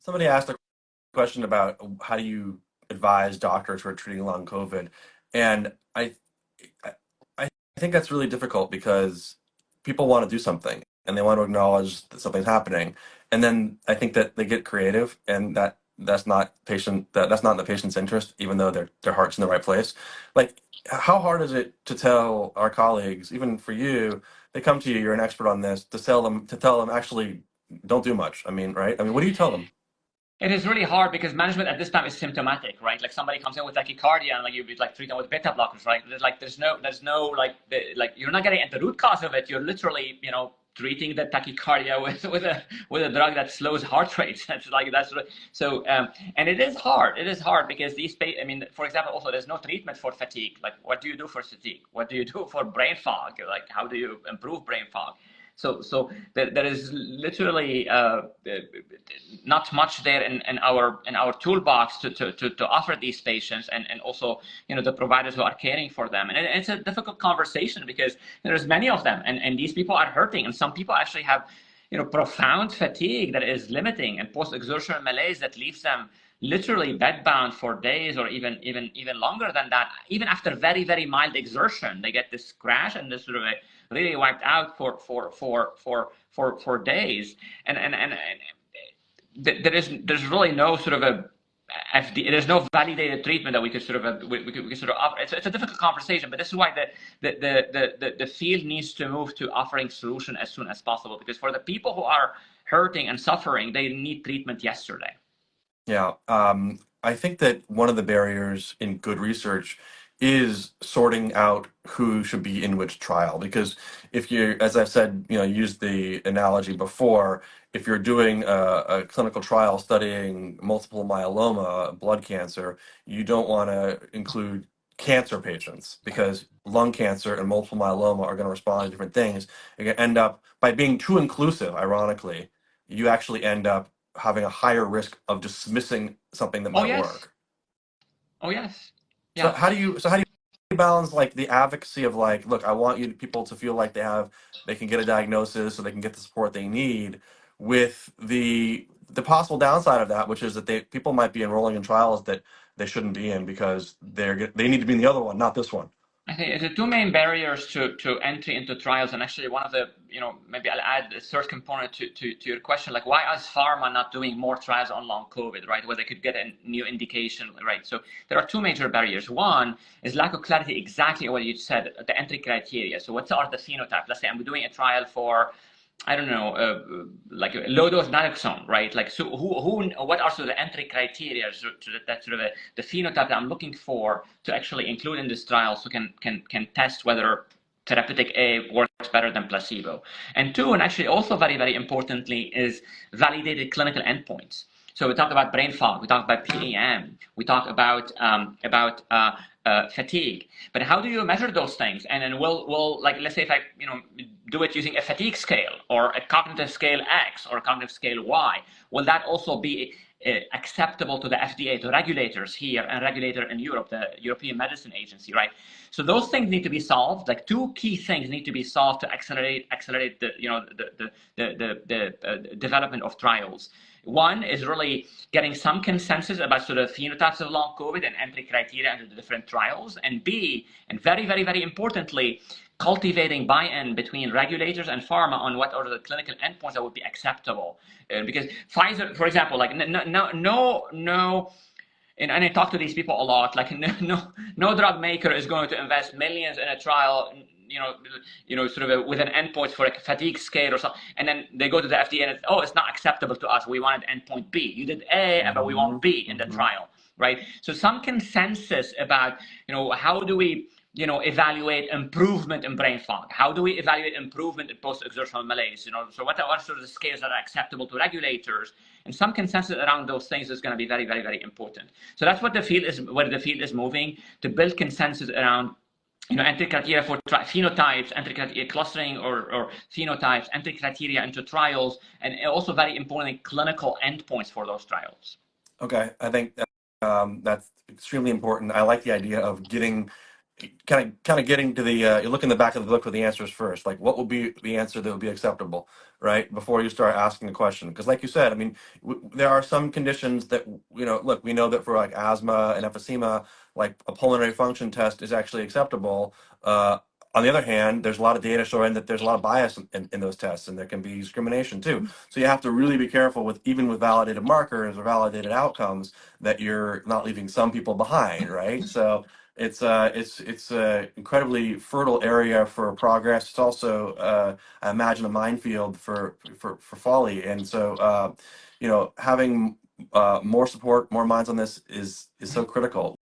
Somebody asked a question about how do you advise doctors who are treating long COVID, and I, I think that's really difficult because people want to do something and they want to acknowledge that something's happening, and then I think that they get creative, and that's not in the patient's interest, even though their heart's in the right place. Like, how hard is it to tell our colleagues, even for you, they come to you, you're an expert on this, to tell them actually don't do much. I mean, right? I mean, what do you tell them? It is really hard because management at this time is symptomatic, right? Like somebody comes in with tachycardia and like you like treat them with beta blockers, right? There's no like you're not getting at the root cause of it. You're literally, treating the tachycardia with a drug that slows heart rate. So and it is hard. It is hard because I mean, for example, also there's no treatment for fatigue. Like, what do you do for fatigue? What do you do for brain fog? Like, how do you improve brain fog? So there is literally not much there in our toolbox to offer these patients and also the providers who are caring for them. And it's a difficult conversation because there's many of them, and these people are hurting, and some people actually have profound fatigue that is limiting and post-exertional malaise that leaves them literally bedbound for days or even longer than that. Even after very, very mild exertion, they get this crash and this sort of really wiped out for days. And there's really no sort of a there's no validated treatment that we could sort of offer. It's a difficult conversation, but this is why the field needs to move to offering solution as soon as possible, because for the people who are hurting and suffering, they need treatment yesterday. Yeah, I think that one of the barriers in good research is sorting out who should be in which trial. Because if you, as I've said, use the analogy before, if you're doing a clinical trial studying multiple myeloma, blood cancer, you don't want to include cancer patients because lung cancer and multiple myeloma are going to respond to different things. You're going to end up, by being too inclusive, ironically, you actually end up having a higher risk of dismissing something that Oh might yes. work. Oh yes. So Yeah. how do you balance like the advocacy of like, look, I want people to feel like they can get a diagnosis so they can get the support they need, with the possible downside of that, which is that people might be enrolling in trials that they shouldn't be in because they need to be in the other one, not this one. I think the two main barriers to entry into trials, and actually one of the, maybe I'll add a third component to your question, like, why is pharma not doing more trials on long COVID, right? Where they could get a new indication, right? So there are two major barriers. One is lack of clarity, exactly what you said, the entry criteria. So what are the phenotype? Let's say I'm doing a trial for, I don't know, like low dose naloxone, right? Like, so what are sort of the entry criteria to that sort of the phenotype that I'm looking for to actually include in this trial, so can test whether therapeutic A works better than placebo. And two, and actually also very, very importantly, is validated clinical endpoints. So we talk about brain fog, we talk about PEM, we talk about fatigue. But how do you measure those things? And then we'll like, let's say if I do it using a fatigue scale or a cognitive scale X or a cognitive scale Y, will that also be acceptable to the FDA, to regulators here and regulator in Europe, the European Medicine Agency, right? So those things need to be solved. Like, two key things need to be solved to accelerate the development of trials. One is really getting some consensus about sort of phenotypes of long COVID and entry criteria into the different trials. And B, and very, very, very importantly, cultivating buy-in between regulators and pharma on what are the clinical endpoints that would be acceptable. Because Pfizer, for example, like no, and I talk to these people a lot. Like, no drug maker is going to invest millions in a trial, sort of with an endpoint for a fatigue scale or something, and then they go to the FDA and it's not acceptable to us. We wanted endpoint B. You did A, but we want B in the trial, right? So some consensus about, how do we, evaluate improvement in brain fog? How do we evaluate improvement in post-exertional malaise? So what are sort of the scales that are acceptable to regulators? And some consensus around those things is going to be very, very, very important. So that's what where the field is moving, to build consensus around entry criteria for phenotypes, entry criteria clustering or phenotypes, entry criteria into trials, and also very importantly, clinical endpoints for those trials. Okay, I think that's extremely important. I like the idea of getting kind of getting to the you look in the back of the book for the answers first. Like, what will be the answer that would be acceptable, right? Before you start asking the question, because like you said, I mean, there are some conditions that look, we know that for like asthma and emphysema, like a pulmonary function test is actually acceptable. On the other hand, there's a lot of data showing that there's a lot of bias in those tests, and there can be discrimination too. So you have to really be careful with even with validated markers or validated outcomes that you're not leaving some people behind, right? So it's a incredibly fertile area for progress. It's also I imagine a minefield for folly, and so having more support, more minds on this is so critical.